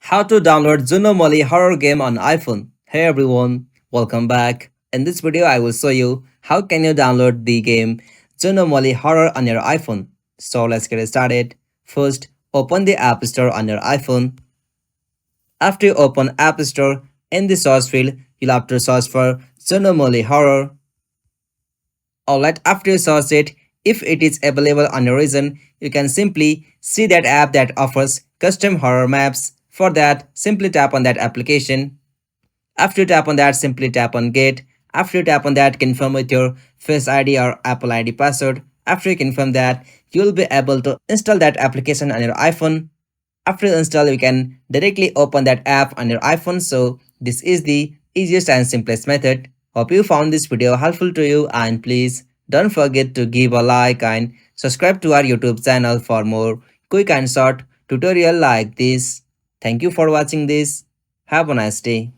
How to download Zoonomaly horror game on iPhone. Hey everyone, welcome back. In this video, I will show you how can you download the game Zoonomaly horror on your iPhone. So let's get started. First, open the App Store on your iPhone. After you open App Store, in the search field, you'll have to search for Zoonomaly horror. Alright, after you search it, if it is available on your region, you can simply see that app that offers custom horror maps. For that, simply tap on that application. After you tap on that, simply tap on Get. After you tap on that, confirm with your Face ID or Apple ID password. After you confirm that, you will be able to install that application on your iPhone. After you install, you can directly open that app on your iPhone. So this is the easiest and simplest method. Hope you found this video helpful to you, and please don't forget to give a like and subscribe to our YouTube channel for more quick and short tutorial like this. Thank you for watching this. Have a nice day.